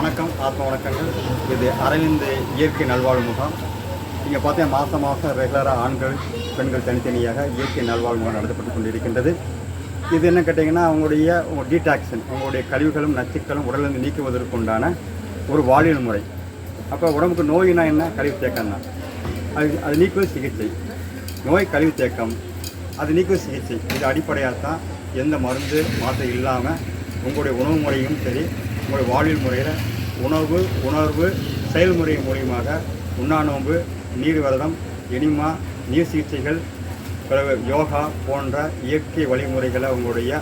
வணக்கம், ஆத்ம வணக்கங்கள். இது அரவிந்த் இயற்கை நல்வாழ்வு முகாம். இங்கே பார்த்தீங்கன்னா மாதம் ரெகுலராக ஆண்கள் பெண்கள் தனித்தனியாக இயற்கை நல்வாழ்வு முகாம் நடத்தப்பட்டு கொண்டிருக்கின்றது. இது என்ன கேட்டிங்கன்னா, அவங்களுடைய டீடாக்ஷன், உங்களுடைய கழிவுகளும் நச்சுக்களும் உடலிருந்து நீக்குவதற்குண்டான ஒரு வாழ்வியல் முறை. அப்போ உடம்புக்கு நோயினா என்ன? கழிவு தேக்கம் தான். அது நீக்குவது சிகிச்சை. நோய் கழிவு தேக்கம், அது நீக்குவது சிகிச்சை. இது அடிப்படையாக தான் எந்த மருந்து மாத்திரை இல்லாமல் உங்களுடைய உணவு முறையும் சரி, உங்களுடைய வாழ்வியல் முறையில் உணர்வு செயல்முறை மூலியமாக உண்ணாநோன்பு, நீர் விரதம், எனிமா, நீர் சிகிச்சைகள், யோகா போன்ற இயற்கை வழிமுறைகளை உங்களுடைய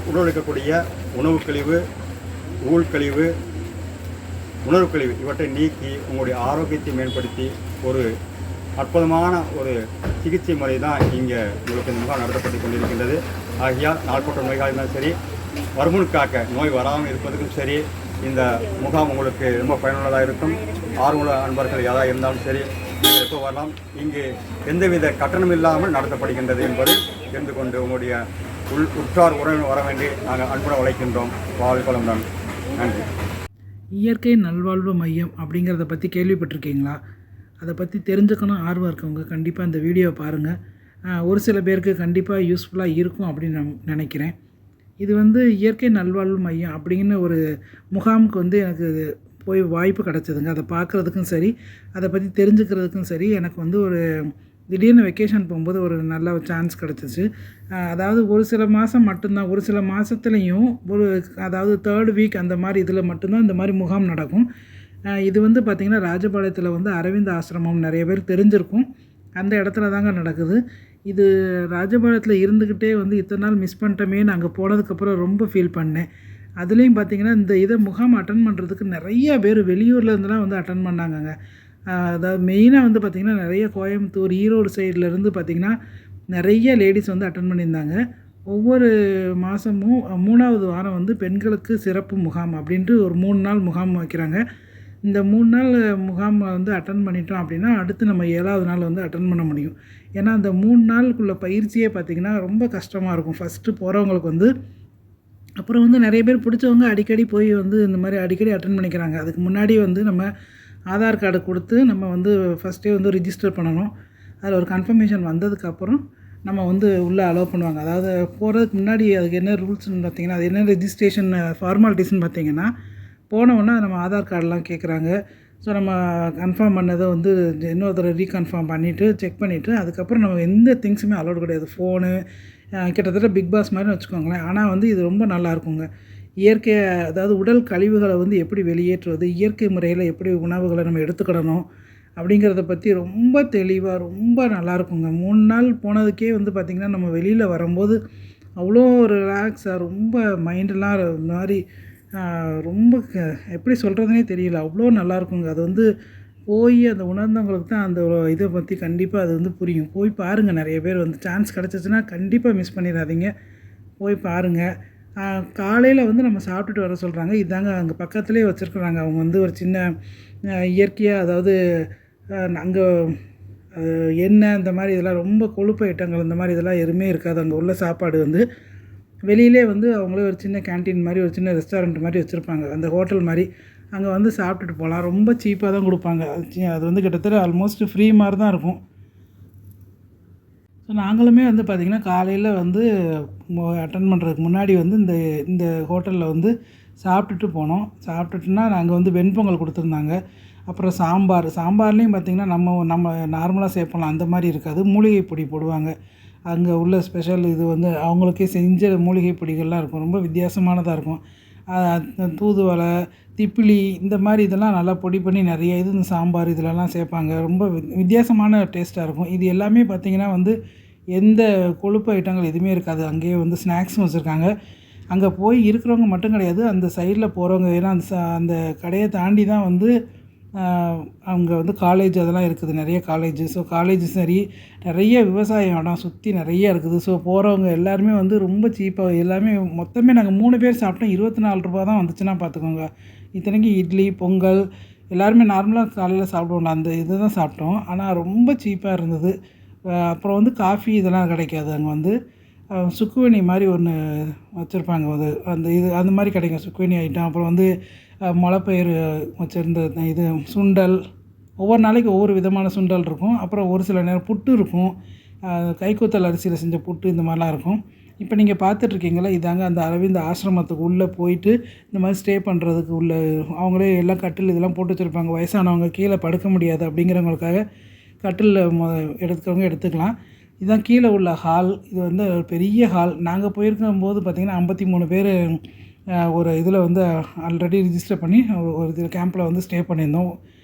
உடல் இருக்கக்கூடிய உணவு கழிவு, ஊழ்கழிவு, உணர்வு கழிவு இவற்றை நீக்கி உங்களுடைய ஆரோக்கியத்தை மேம்படுத்தி ஒரு அற்புதமான ஒரு சிகிச்சை முறை தான் இங்கே உங்களுக்கு இந்த முகாம் நடத்தப்பட்டு கொண்டிருக்கின்றது. ஆகியால் நாள்பட்ட நோய்களாக இருந்தாலும் சரி, வருமுன் காக்க நோய் வராமல் இருப்பதற்கும் சரி, இந்த முகாம் உங்களுக்கு ரொம்ப பயனுள்ளதாக இருக்கும். ஆர்வமுள்ள அன்பர்கள் யாராக இருந்தாலும் சரி, நீங்கள் எப்போ வரலாம். இங்கு எந்தவித கட்டணம் இல்லாமல் நடத்தப்படுகின்றது என்பதை தெரிந்து கொண்டு உங்களுடைய உற்றார் உறவினர் வர வேண்டி நாங்கள் அன்புடன் உழைக்கின்றோம். வாழ்வளமுடன். நன்றி. இயற்கை நல்வாழ்வு மையம் அப்படிங்கிறத பற்றி கேள்விப்பட்டிருக்கீங்களா? அதை பற்றி தெரிஞ்சுக்கணும் ஆர்வம் இருக்கவங்க கண்டிப்பாக இந்த வீடியோவை பாருங்கள். ஒரு சில பேருக்கு கண்டிப்பாக யூஸ்ஃபுல்லாக இருக்கும் அப்படின்னு நான் நினைக்கிறேன். இது இயற்கை நல்வாழ்வு மையம் அப்படின்னு ஒரு முகாமுக்கு எனக்கு போய் வாய்ப்பு கிடச்சிதுங்க. அதை பார்க்குறதுக்கும் சரி, அதை பற்றி தெரிஞ்சுக்கிறதுக்கும் சரி, எனக்கு ஒரு திடீர்னு வெக்கேஷன் போகும்போது ஒரு நல்ல சான்ஸ் கிடச்சிச்சு. அதாவது ஒரு சில மாதம் மட்டும்தான், ஒரு சில மாதத்துலேயும் அதாவது 3rd வீக் அந்த மாதிரி இதில் மட்டும்தான் இந்த மாதிரி முகாம் நடக்கும். இது பார்த்திங்கன்னா ராஜபாளையத்தில் அரவிந்த் ஆசிரமம் நிறைய பேர் தெரிஞ்சிருக்கும். அந்த இடத்துல தாங்க நடக்குது. இது ராஜபாளையத்தில் இருந்துக்கிட்டே இத்தனை நாள் மிஸ் பண்ணிட்டோமேன்னு அங்கே போனதுக்கப்புறம் ரொம்ப ஃபீல் பண்ணேன். அதுலேயும் பார்த்திங்கன்னா இந்த முகாம் அட்டன் பண்ணுறதுக்கு நிறையா பேர் வெளியூர்லேருந்துலாம் அட்டன் பண்ணாங்கங்க. அதாவது மெயினாக பார்த்திங்கன்னா நிறைய கோயம்புத்தூர், ஈரோடு சைட்லேருந்து பார்த்திங்கன்னா நிறைய லேடிஸ் அட்டன் பண்ணியிருந்தாங்க. ஒவ்வொரு மாதமும் 3வது வாரம் பெண்களுக்கு சிறப்பு முகாம் அப்படின்ட்டு ஒரு 3 நாள் முகாம் வைக்கிறாங்க. இந்த 3 நாள் முகாம் அட்டன் பண்ணிட்டோம் அப்படின்னா அடுத்து நம்ம 7வது நாள் அட்டன் பண்ண முடியும். ஏன்னா அந்த 3 நாளுக்குள்ள பயிற்சியே பார்த்திங்கன்னா ரொம்ப கஷ்டமாக இருக்கும். ஃபஸ்ட்டு போகிறவங்களுக்கு அப்புறம் நிறைய பேர் பிடிச்சவங்க அடிக்கடி போய் இந்த மாதிரி அடிக்கடி அட்டன் பண்ணிக்கிறாங்க. அதுக்கு முன்னாடி நம்ம ஆதார் கார்டு கொடுத்து நம்ம ஃபஸ்ட்டே ரிஜிஸ்டர் பண்ணணும். அதில் ஒரு கன்ஃபர்மேஷன் வந்ததுக்கப்புறம் நம்ம உள்ளே அலோவ் பண்ணுவாங்க. அதாவது போகிறதுக்கு முன்னாடி அதுக்கு என்ன ரூல்ஸ்னு பார்த்திங்கன்னா, அது என்ன ரெஜிஸ்ட்ரேஷன் ஃபார்மாலிட்டிஸ்ன்னு பார்த்திங்கன்னா, போனவுடனே நம்ம ஆதார் கார்டெலாம் கேட்குறாங்க. ஸோ நம்ம கன்ஃபார்ம் பண்ணதை இன்னொருத்தர் ரீகன்ஃபார்ம் பண்ணிவிட்டு செக் பண்ணிவிட்டு அதுக்கப்புறம் நம்ம எந்த திங்ஸுமே அலோடு கிடையாது. ஃபோனு கிட்டத்தட்ட பிக் பாஸ் மாதிரி வச்சுக்கோங்களேன். ஆனால் இது ரொம்ப நல்லாயிருக்குங்க. இயற்கை, அதாவது உடல் கழிவுகளை எப்படி வெளியேற்றுவது, இயற்கை முறையில் எப்படி உணவுகளை நம்ம எடுத்துக்கிடணும் அப்படிங்கிறத பற்றி ரொம்ப தெளிவாக ரொம்ப நல்லாயிருக்குங்க. 3 நாள் போனதுக்கே பார்த்திங்கன்னா நம்ம வெளியில் வரும்போது அவ்வளோ ரிலாக்ஸாக ரொம்ப மைண்டெல்லாம் மாதிரி ரொம்ப எப்படி சொல்கிறதுனே தெரியல, அவ்வளோ நல்லாயிருக்குங்க. அது போய் அந்த உணர்ந்தவங்களுக்கு தான் அந்த இதை பற்றி கண்டிப்பாக அது புரியும். போய் பாருங்கள். நிறைய பேர் சான்ஸ் கிடச்சிச்சின்னா கண்டிப்பாக மிஸ் பண்ணிடாதீங்க. போய் பாருங்கள். காலையில் நம்ம சாப்பிட்டுட்டு வர சொல்கிறாங்க. இதாங்க அங்கே பக்கத்துலேயே வச்சுருக்குறாங்க. அவங்க ஒரு சின்ன இயற்கையாக, அதாவது அங்கே எண்ணெய் இந்த மாதிரி இதெல்லாம் ரொம்ப கொழுப்பு ஐட்டங்கள் இந்த மாதிரி இதெல்லாம் எதுவுமே இருக்காது. அங்கே உள்ள சாப்பாடு வெளியிலே அவங்களே ஒரு சின்ன கேன்டீன் மாதிரி, ஒரு சின்ன ரெஸ்டாரண்ட் மாதிரி வச்சுருப்பாங்க. அந்த ஹோட்டல் மாதிரி அங்கே சாப்பிட்டுட்டு போகலாம். ரொம்ப சீப்பாக தான் கொடுப்பாங்க. அது கிட்டத்தட்ட ஆல்மோஸ்ட் ஃப்ரீ மாதிரி தான் இருக்கும். ஸோ நாங்களுமே பார்த்திங்கன்னா காலையில் அட்டன் பண்ணுறதுக்கு முன்னாடி இந்த இந்த ஹோட்டலில் சாப்பிட்டுட்டு போனோம். சாப்பிட்டுட்டுனா நாங்கள் வெண்பொங்கல் கொடுத்துருந்தாங்க. அப்புறம் சாம்பார்லேயும் பார்த்திங்கன்னா நம்ம நார்மலாக சேர்ப்போம்லாம் அந்த மாதிரி இருக்காது. மூலிகை பொடி போடுவாங்க. அங்கே உள்ள ஸ்பெஷல் இது அவங்களுக்கே செஞ்ச மூலிகை பொடிகள்லாம் இருக்கும். ரொம்ப வித்தியாசமானதாக இருக்கும். தூதுவளை, திப்பிலி இந்த மாதிரி இதெல்லாம் நல்லா பொடி பண்ணி நிறைய இந்த சாம்பார் இதிலலாம் சேர்ப்பாங்க. ரொம்ப வித்தியாசமான டேஸ்ட்டாக இருக்கும். இது எல்லாமே பார்த்திங்கன்னா எந்த கொழுப்பு ஐட்டங்கள் எதுவுமே இருக்காது. அங்கேயே ஸ்நாக்ஸும் வச்சுருக்காங்க. அங்கே போய் இருக்கிறவங்க மட்டும் கிடையாது, அந்த சைடில் போகிறவங்க. ஏன்னா அந்த கடையை தாண்டி தான் அங்கே காலேஜ் அதெல்லாம் இருக்குது, நிறைய காலேஜு. ஸோ காலேஜ் சரி, நிறைய விவசாய இடம் சுற்றி நிறைய இருக்குது. ஸோ போகிறவங்க எல்லாருமே ரொம்ப சீப்பாக எல்லாமே மொத்தமே நாங்கள் 3 பேர் சாப்பிட்டோம். 24 ரூபா தான் வந்துச்சுன்னா பார்த்துக்கோங்க. இத்தனைக்கும் இட்லி, பொங்கல் எல்லாருமே நார்மலாக காலையில் சாப்பிடுவோம், அந்த இதை தான் சாப்பிட்டோம். ஆனால் ரொம்ப சீப்பாக இருந்தது. அப்புறம் காஃபி இதெல்லாம் கிடைக்காது அங்கே. சுக்குவனி மாதிரி ஒன்று வச்சுருப்பாங்க. அது அந்த மாதிரி கிடைக்கும் சுக்குவனி ஐட்டம். அப்புறம் வந்து முளைப்பயிறு வச்சுருந்த இது சுண்டல், ஒவ்வொரு நாளைக்கு ஒவ்வொரு விதமான சுண்டல் இருக்கும். அப்புறம் ஒரு சில நேரம் புட்டு இருக்கும், கைக்குத்தல் அரிசியில் செஞ்ச புட்டு, இந்த மாதிரிலாம் இருக்கும். இப்போ நீங்கள் பார்த்துட்ருக்கீங்களா, இதாங்க அந்த அரவிந்த் ஆசிரமத்துக்கு உள்ளே போயிட்டு இந்த மாதிரி ஸ்டே பண்ணுறதுக்கு உள்ள அவங்களே எல்லாம் கட்டில் இதெல்லாம் போட்டு வச்சுருப்பாங்க. வயசானவங்க கீழே படுக்க முடியாது அப்படிங்கிறவங்களுக்காக கட்டிலில் எடுக்கிறவங்க எடுத்துக்கலாம். இதுதான் கீழே உள்ள ஹால். இது வந்து ஒரு பெரிய ஹால். நாங்கள் போயிருக்கும்போது பார்த்திங்கன்னா 53 பேர் ஒரு இதில் வந்து ஆல்ரெடி ரிஜிஸ்டர் பண்ணி ஒரு இது கேம்பில் வந்து ஸ்டே பண்ணியிருந்தோம்.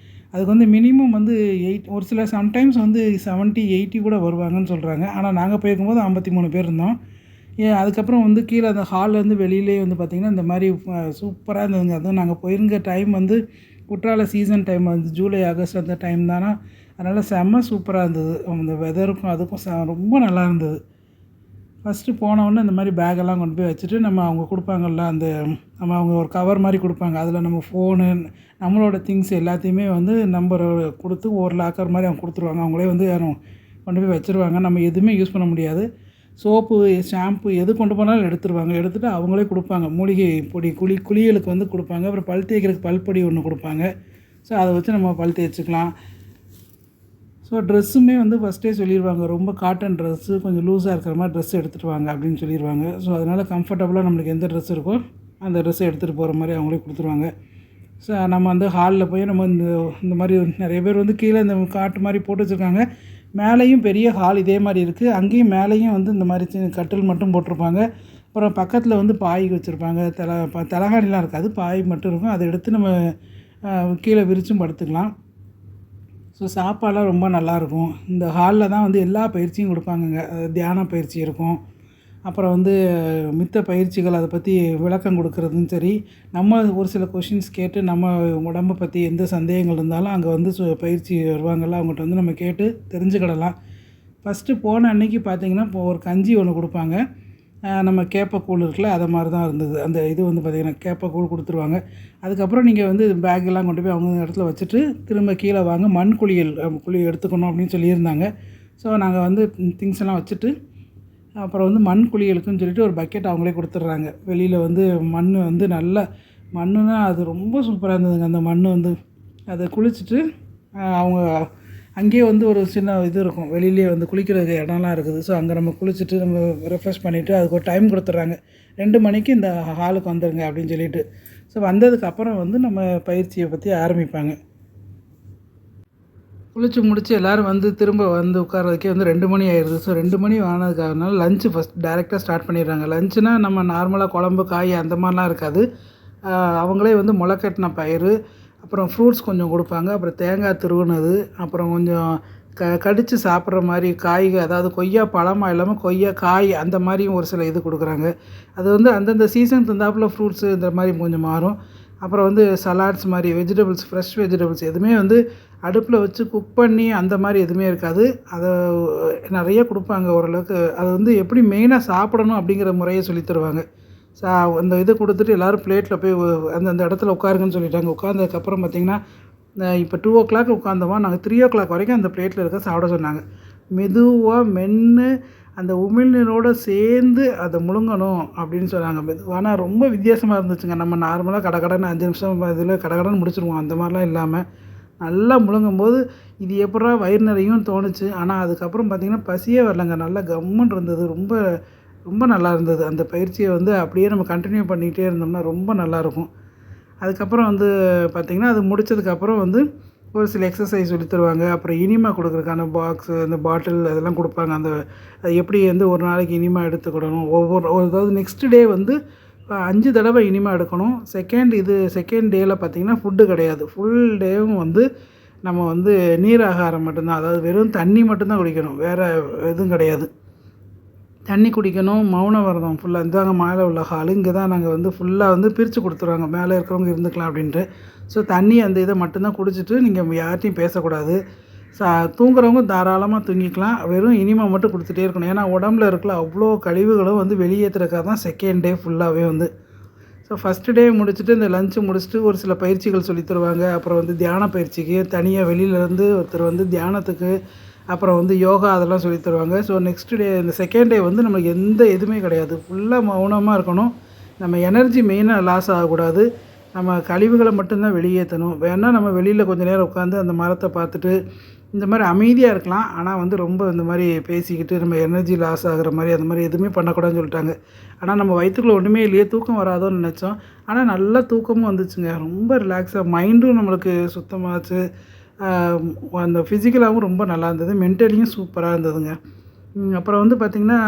அதுக்கு வந்து மினிமம் வந்து ஒரு சில சம்டைம்ஸ் வந்து 70, 80 கூட வருவாங்கன்னு சொல்கிறாங்க. ஆனால் நாங்கள் போயிருக்கும்போது 53 பேர் இருந்தோம். அதுக்கப்புறம் வந்து கீழே அந்த ஹால்லேருந்து வெளியிலே வந்து பார்த்திங்கன்னா இந்த மாதிரி சூப்பராக இருந்ததுங்க. அதுவும் நாங்கள் போயிருந்த டைம் வந்து குற்றால சீசன் டைம் வந்து ஜூலை, ஆகஸ்ட் அந்த டைம் தானே. அதனால் செம்ம சூப்பராக இருந்தது. அந்த வெதருக்கும் அதுக்கும் ரொம்ப நல்லா இருந்தது. ஃபஸ்ட்டு போனவுடனே இந்த மாதிரி பேக்கெல்லாம் கொண்டு போய் வச்சுட்டு அவங்க கொடுப்பாங்கள்ல அவங்க ஒரு கவர் மாதிரி கொடுப்பாங்க. அதில் நம்ம ஃபோனு, நம்மளோட திங்ஸ் எல்லாத்தையுமே வந்து நம்பர் கொடுத்து ஒரு லாக்கர் மாதிரி அவங்க கொடுத்துருவாங்க. அவங்களே வந்து யாரும் கொண்டு போய் வச்சுருவாங்க. நம்ம எதுவுமே யூஸ் பண்ண முடியாது. சோப்பு, ஷாம்பு எது கொண்டு போனாலும் எடுத்துருவாங்க. எடுத்துகிட்டு அவங்களே கொடுப்பாங்க. மூலிகை பொடி குளியலுக்கு வந்து கொடுப்பாங்க. அப்புறம் பல் தேய்க்கிறதுக்கு பல்பொடி ஒன்று கொடுப்பாங்க. ஸோ அதை வச்சு நம்ம பல் தேய்ச்சிக்கலாம். ஸோ ட்ரெஸ்ஸுமே வந்து ஃபஸ்ட்டே சொல்லிடுவாங்க, ரொம்ப காட்டன் ட்ரெஸ்ஸு, கொஞ்சம் லூஸாக இருக்கிற மாதிரி ட்ரெஸ் எடுத்துகிட்டு வாங்க அப்படின்னு சொல்லிடுவாங்க. ஸோ அதனால் கம்ஃபர்டபுளாக நம்மளுக்கு எந்த ட்ரெஸ் இருக்கோ அந்த ட்ரெஸ்ஸை எடுத்துகிட்டு போகிற மாதிரி அவங்களே கொடுத்துருவாங்க. ஸோ நம்ம வந்து ஹாலில் போய் நம்ம இந்த மாதிரி நிறைய பேர் வந்து கீழே இந்த காட்டு மாதிரி போட்டு வச்சுருக்காங்க. மேலேயும் பெரிய ஹால் இதே மாதிரி இருக்குது. அங்கேயும் மேலேயும் வந்து இந்த மாதிரி கட்டில் மட்டும் போட்டிருப்பாங்க. அப்புறம் பக்கத்தில் வந்து பாய் வச்சுருப்பாங்க. தலகாணிலாம் இருக்காது, பாய் மட்டும் இருக்கும். அதை எடுத்து நம்ம கீழே விரிச்சும் படுத்துக்கலாம். ஸோ சாப்பாடெலாம் ரொம்ப நல்லாயிருக்கும். இந்த ஹாலில் தான் வந்து எல்லா பயிற்சியும் கொடுப்பாங்கங்க. தியான பயிற்சி இருக்கும். அப்புறம் வந்து மித்த பயிற்சிகள் அதை பற்றி விளக்கம் கொடுக்குறதும் சரி, நம்ம ஒரு சில கொஷின்ஸ் கேட்டு நம்ம உடம்பை பற்றி எந்த சந்தேகங்கள் இருந்தாலும் அங்கே வந்து பயிற்சி வருவாங்கள்ல, அவங்கள்ட்ட வந்து நம்ம கேட்டு தெரிஞ்சுக்கிடலாம். ஃபஸ்ட்டு போன அன்றைக்கி பார்த்திங்கன்னா இப்போ ஒரு கஞ்சி ஒன்று கொடுப்பாங்க. நம்ம கேப்பக்கூழ் இருக்குல்ல, அதை மாதிரி தான் இருந்தது. அந்த இது வந்து பார்த்திங்கன்னா கேப்பக்கூழ் கொடுத்துருவாங்க. அதுக்கப்புறம் நீங்கள் வந்து பேக்கெல்லாம் கொண்டு போய் அவங்க இடத்துல வச்சுட்டு திரும்ப கீழே வாங்க, மண் குளியல் எடுத்துக்கணும் அப்படின்னு சொல்லியிருந்தாங்க. ஸோ நாங்கள் வந்து திங்ஸ் எல்லாம் வச்சுட்டு அப்புறம் வந்து மண் குளியலுக்குன்னு சொல்லிட்டு ஒரு பக்கெட் அவங்களே கொடுத்துட்றாங்க. வெளியில் வந்து மண் வந்து நல்ல மண்ணுன்னா அது ரொம்ப சூப்பராக இருந்ததுங்க. அந்த மண் வந்து அதை குளிச்சுட்டு அவங்க அங்கேயே வந்து ஒரு சின்ன இது இருக்கும், வெளியிலே வந்து குளிக்கிறதுக்கு இடம்லாம் இருக்குது. ஸோ அங்கே நம்ம குளிச்சுட்டு நம்ம ரெஃப்ரெஷ் பண்ணிவிட்டு அதுக்கு ஒரு டைம் கொடுத்துட்றாங்க. 2 மணிக்கு இந்த ஹாலுக்கு வந்துடுங்க அப்படின்னு சொல்லிட்டு. ஸோ வந்ததுக்கப்புறம் வந்து நம்ம பயிற்சியை பற்றி ஆரம்பிப்பாங்க. குளிச்சு முடித்து எல்லோரும் வந்து திரும்ப வந்து உட்கார்றதுக்கே வந்து 2 மணி ஆயிடுது. ஸோ 2 மணி ஆனதுக்காகனால லஞ்சு ஃபஸ்ட் டைரெக்டாக ஸ்டார்ட் பண்ணிடுறாங்க. லஞ்சுனா நம்ம நார்மலாக குழம்பு, காய் அந்த மாதிரிலாம் இருக்காது. அவங்களே வந்து முளைக்கட்டின பயிறு, அப்புறம் ஃப்ரூட்ஸ் கொஞ்சம் கொடுப்பாங்க. அப்புறம் தேங்காய் துருவினது, அப்புறம் கொஞ்சம் கடித்து சாப்பிட்ற மாதிரி காய்கள், அதாவது கொய்யா பழமாக இல்லாமல் கொய்யா காய் அந்த மாதிரியும் ஒரு சில இது கொடுக்குறாங்க. அது வந்து அந்தந்த சீசன் தந்தாப்பில் ஃப்ரூட்ஸு இந்த மாதிரி கொஞ்சம் மாறும். அப்புறம் வந்து சலாட்ஸ் மாதிரி வெஜிடபிள்ஸ், ஃப்ரெஷ் வெஜிடபிள்ஸ் எதுவுமே வந்து அடுப்பில் வச்சு குக் பண்ணி அந்த மாதிரி எதுவுமே இருக்காது. அதை நிறைய கொடுப்பாங்க ஓரளவுக்கு. அது வந்து எப்படி மெயினாக சாப்பிடணும் அப்படிங்கிற முறையை சொல்லித் தருவாங்க. அந்த இதை கொடுத்துட்டு எல்லோரும் பிளேட்டில் போய் அந்தந்த இடத்துல உட்காருங்கன்னு சொல்லிட்டாங்க. உட்காந்ததுக்கப்புறம் பார்த்திங்கன்னா இப்போ 2 o'clock உட்காந்தோமா, நாங்கள் 3 o'clock வரைக்கும் அந்த பிளேட்டில் இருக்க சாப்பிட சொன்னாங்க. மெதுவாக மென்று அந்த உமிழ்நீரோடு சேர்ந்து அதை முழுங்கணும் அப்படின்னு சொன்னாங்க. மெதுவானா ரொம்ப வித்தியாசமாக இருந்துச்சுங்க. நம்ம நார்மலாக கடகடன்னு 5 நிமிஷம் இதில் கடகடன்னு முடிச்சிருவோம். அந்த மாதிரிலாம் இல்லாமல் நல்லா முழுங்கும்போது இது எப்படா வயிறு நிறையும் தோணுச்சு. ஆனால் அதுக்கப்புறம் பார்த்திங்கன்னா பசியே வரலங்க. நல்லா கம்முன்னு இருந்தது. ரொம்ப ரொம்ப நல்லா இருந்தது. அந்த பயிற்சியை வந்து அப்படியே நம்ம கண்டினியூ பண்ணிகிட்டே இருந்தோம்னா ரொம்ப நல்லாயிருக்கும். அதுக்கப்புறம் வந்து பார்த்திங்கன்னா அது முடித்ததுக்கப்புறம் வந்து ஒரு சில எக்ஸசைஸ் சொல்லி தருவாங்க. அப்புறம் இனிமா கொடுக்குறதுக்கான பாக்ஸு, அந்த பாட்டில் அதெல்லாம் கொடுப்பாங்க. அது எப்படி வந்து ஒரு நாளைக்கு இனிமா எடுத்துக்கிடணும், அதாவது நெக்ஸ்ட் டே வந்து 5 தடவை இனிமா எடுக்கணும். செகண்ட் டேயில் பார்த்திங்கன்னா ஃபுட்டு கிடையாது. ஃபுல் டேவும் வந்து நம்ம வந்து நீர் ஆகாரம் மட்டும்தான், அதாவது வெறும் தண்ணி மட்டும்தான் குடிக்கணும், வேறு எதுவும் கிடையாது. தண்ணி குடிக்கணும், மௌன விரதம் ஃபுல்லாக. இந்தாங்க மேலே உள்ள ஹாலு, இங்கே தான் நாங்கள் வந்து ஃபுல்லாக வந்து பிரித்து கொடுத்துருவாங்க, மேலே இருக்கிறவங்க இருந்துக்கலாம் அப்படின்ட்டு. ஸோ தண்ணி அந்த இதை மட்டும்தான் குடிச்சிட்டு நீங்கள் யார்ட்டையும் பேசக்கூடாது. தூங்குறவங்க தாராளமாக தூங்கிக்கலாம். வெறும் இனிமா மட்டும் கொடுத்துட்டே இருக்கணும். ஏன்னா உடம்புல இருக்கிற அவ்வளோ கழிவுகளும் வந்து வெளியேற்றுறதுக்காக தான் செகண்ட் டே ஃபுல்லாகவே வந்து. ஸோ ஃபஸ்ட்டு டே முடிச்சுட்டு இந்த லஞ்சு முடிச்சுட்டு ஒரு சில பயிற்சிகள் சொல்லி தருவாங்க. அப்புறம் வந்து தியான பயிற்சிக்கு தனியாக வெளியிலேருந்து ஒருத்தர் வந்து தியானத்துக்கு அப்புறம் வந்து யோகா அதெல்லாம் சொல்லித் தருவாங்க. ஸோ நெக்ஸ்ட் டே இந்த செகண்ட் டே வந்து நம்மளுக்கு எந்த எதுவுமே கிடையாது. ஃபுல்லாக மௌனமாக இருக்கணும். நம்ம எனர்ஜி மெயினாக லாஸ் ஆகக்கூடாது. நம்ம கழிவுகளை மட்டும்தான் வெளியேற்றணும். வேணால் நம்ம வெளியில் கொஞ்சம் நேரம் உட்காந்து அந்த மரத்தை பார்த்துட்டு இந்த மாதிரி அமைதியாக இருக்கலாம். ஆனால் வந்து ரொம்ப இந்த மாதிரி பேசிக்கிட்டு நம்ம எனர்ஜி லாஸ் ஆகுற மாதிரி அந்த மாதிரி எதுவுமே பண்ணக்கூடாதுன்னு சொல்லிட்டாங்க. ஆனால் நம்ம வயிற்றுக்குள்ள ஒன்றுமே இல்லையே, தூக்கம் வராதோன்னு நினச்சோம். ஆனால் நல்லா தூக்கமும் வந்துச்சுங்க. ரொம்ப ரிலாக்ஸாக மைண்டும் நம்மளுக்கு சுத்தமாச்சு. அந்த ஃபிசிக்கலாகவும் ரொம்ப நல்லா இருந்தது. மென்டலியும் சூப்பராக இருந்ததுங்க. அப்புறம் வந்து பார்த்திங்கன்னா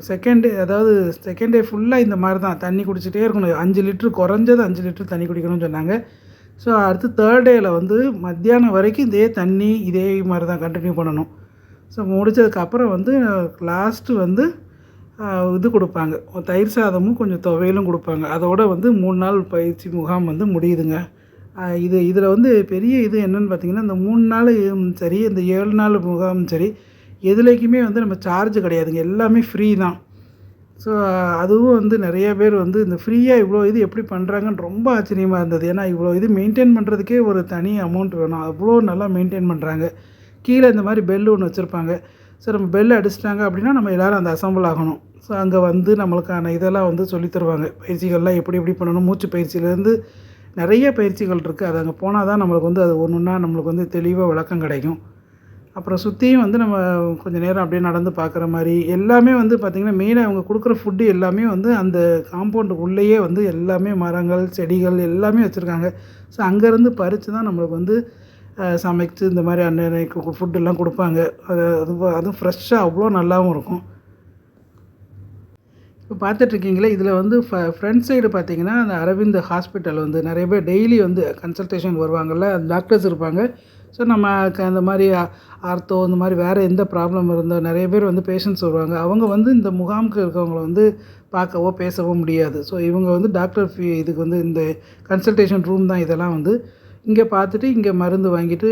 செகண்ட் டே, அதாவது செகண்ட் டே ஃபுல்லாக இந்த மாதிரி தான் தண்ணி குடிச்சிட்டே இருக்கணும். 5 லிட்ரு குறைஞ்சது 5 லிட்ரு தண்ணி குடிக்கணும்னு சொன்னாங்க. ஸோ அடுத்து தேர்ட் டேயில் வந்து மத்தியானம் வரைக்கும் இதே தண்ணி இதே மாதிரி தான் கண்டினியூ பண்ணணும். ஸோ முடித்ததுக்கப்புறம் வந்து லாஸ்ட்டு வந்து இது கொடுப்பாங்க, தயிர் சாதமும் கொஞ்சம் துவையலும் கொடுப்பாங்க. அதோடு வந்து 3 நாள் பயிற்சி முகாம் வந்து முடியுதுங்க. இதில் வந்து பெரிய இது என்னென்னு பார்த்திங்கன்னா, இந்த 3 நாள் சரி, இந்த 7 நாள் முகாம் சரி, எதுலேயுமே வந்து நம்ம சார்ஜ் கிடையாதுங்க. எல்லாமே ஃப்ரீ தான். ஸோ அதுவும் வந்து நிறைய பேர் வந்து இந்த ஃப்ரீயாக இவ்வளோ இது எப்படி பண்ணுறாங்கன்னு ரொம்ப ஆச்சரியமாக இருந்தது. ஏன்னா இவ்வளோ இது மெயின்டைன் பண்ணுறதுக்கே ஒரு தனி அமௌண்ட் வேணும். அவ்வளோ நல்லா மெயின்டைன் பண்ணுறாங்க. கீழே இந்த மாதிரி பெல் ஒன்று வச்சுருப்பாங்க. ஸோ நம்ம பெல் அடிச்சிட்டாங்க அப்படின்னா நம்ம எல்லோரும் அந்த அசம்பிள் ஆகணும். ஸோ அங்கே வந்து நம்மளுக்கான இதெல்லாம் வந்து சொல்லித் தருவாங்க. பயிற்சிகள்லாம் எப்படி எப்படி பண்ணணும், மூச்சு பயிற்சியிலேருந்து நிறைய பயிற்சிகள் இருக்குது. அது அங்கே போனால் தான் நம்மளுக்கு வந்து அது ஒன்று ஒன்றா நம்மளுக்கு வந்து தெளிவாக விளக்கம் கிடைக்கும். அப்புறம் சுற்றியும் வந்து நம்ம கொஞ்சம் நேரம் அப்படியே நடந்து பார்க்குற மாதிரி எல்லாமே வந்து பார்த்திங்கன்னா, மெயினாக அவங்க கொடுக்குற ஃபுட்டு எல்லாமே வந்து அந்த காம்பவுண்டுக்கு உள்ளேயே வந்து எல்லாமே மரங்கள், செடிகள் எல்லாமே வச்சுருக்காங்க. ஸோ அங்கேருந்து பறித்து தான் நம்மளுக்கு வந்து சமைச்சு இந்த மாதிரி அன்னைக்கு ஃபுட்டெல்லாம் கொடுப்பாங்க. அதுவும் ஃப்ரெஷ்ஷாக அவ்வளோ நல்லாவும் இருக்கும். இப்போ பார்த்துட்ருக்கீங்களே, இதில் வந்து ஃப்ரண்ட் சைடு பார்த்திங்கன்னா, அந்த அரவிந்த் ஹாஸ்பிட்டல் வந்து நிறைய பேர் டெய்லி வந்து கன்சல்டேஷன் வருவாங்கள்ல, டாக்டர்ஸ் இருப்பாங்க. ஸோ நம்ம அந்த மாதிரி ஆர்த்தோ இந்த மாதிரி வேறு எந்த ப்ராப்ளம் இருந்தால் நிறைய பேர் வந்து பேஷண்ட்ஸ் வருவாங்க. அவங்க வந்து இந்த முகாமுக்கு இருக்கவங்கள வந்து பார்க்கவோ பேசவோ முடியாது. ஸோ இவங்க வந்து டாக்டர் இதுக்கு வந்து இந்த கன்சல்டேஷன் ரூம் தான் இதெல்லாம் வந்து. இங்கே பார்த்துட்டு இங்கே மருந்து வாங்கிட்டு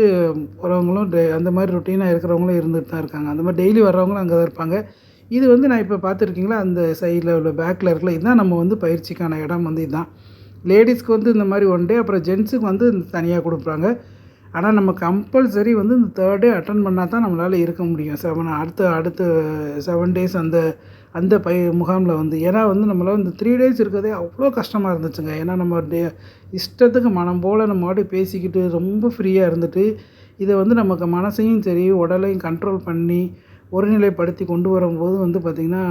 போகிறவங்களும் அந்த மாதிரி ரொட்டீனாக இருக்கிறவங்களும் இருந்துகிட்டு தான் இருக்காங்க. அந்த மாதிரி டெய்லி வர்றவங்களும் அங்கே தான் இருப்பாங்க. இது வந்து நான் இப்போ பார்த்துருக்கீங்களா, அந்த சைடில் உள்ள பேக்கில் இருக்கல, இதுதான் நம்ம வந்து பயிற்சிக்கான இடம் வந்து இதுதான். லேடிஸ்க்கு வந்து இந்த மாதிரி 1 டே, அப்புறம் ஜென்ஸுக்கு வந்து தனியாக கொடுப்பாங்க. ஆனால் நம்ம கம்பல்சரி வந்து இந்த 3rd டே அட்டன் பண்ணால் தான் நம்மளால் இருக்க முடியும். அடுத்த 7 டேஸ் அந்த முகாமில் வந்து. ஏன்னா வந்து நம்மளால் இந்த 3 டேஸ் இருக்கிறதே அவ்வளோ கஷ்டமாக இருந்துச்சுங்க. ஏன்னா நம்ம இஷ்டத்துக்கு மனம் போல் நம்ம பாட்டுக்கு பேசிக்கிட்டு ரொம்ப ஃப்ரீயாக இருந்துட்டு, இதை வந்து நமக்கு மனசையும் சரி உடலையும் கண்ட்ரோல் பண்ணி ஒருநிலைப்படுத்தி கொண்டு வரும்போது வந்து பார்த்திங்கன்னா,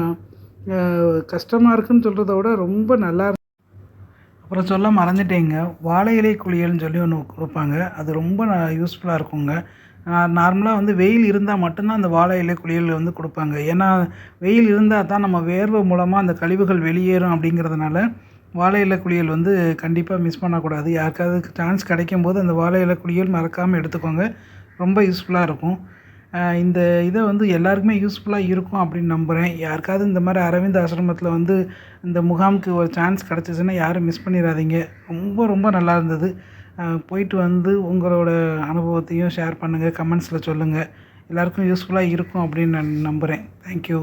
கஷ்டமாக இருக்குதுன்னு சொல்கிறத விட ரொம்ப நல்லா. அப்புறம் சொல்ல மறந்துட்டேங்க, வாழை இலை குளியல்னு சொல்லி ஒன்று கொடுப்பாங்க. அது ரொம்ப யூஸ்ஃபுல்லாக இருக்குங்க. நார்மலாக வந்து வெயில் இருந்தால் மட்டும்தான் அந்த வாழை இலை குளியல் வந்து கொடுப்பாங்க. ஏன்னா வெயில் இருந்தால் தான் நம்ம வேர்வை மூலமாக அந்த கழிவுகள் வெளியேறும். அப்படிங்கிறதுனால வாழை இலை குளியல் வந்து கண்டிப்பாக மிஸ் பண்ணக்கூடாது. யாருக்காவது சான்ஸ் கிடைக்கும்போது அந்த வாழை இலை குளியல் மறக்காமல் எடுத்துக்கோங்க. ரொம்ப யூஸ்ஃபுல்லாக இருக்கும். இந்த இதை வந்து எல்லாருக்குமே யூஸ்ஃபுல்லாக இருக்கும் அப்படின்னு நம்புகிறேன். யாருக்காவது இந்த மாதிரி அரவிந்த் ஆசிரமத்தில் வந்து இந்த முகாமுக்கு ஒரு சான்ஸ் கிடச்சிச்சின்னா யாரும் மிஸ் பண்ணிடாதீங்க. ரொம்ப ரொம்ப நல்லா இருந்தது. போயிட்டு வந்து உங்களோட அனுபவத்தையும் ஷேர் பண்ணுங்கள், கமெண்ட்ஸில் சொல்லுங்கள். எல்லாருக்கும் யூஸ்ஃபுல்லாக இருக்கும் அப்படின்னு நான் நம்புகிறேன். தேங்க்யூ.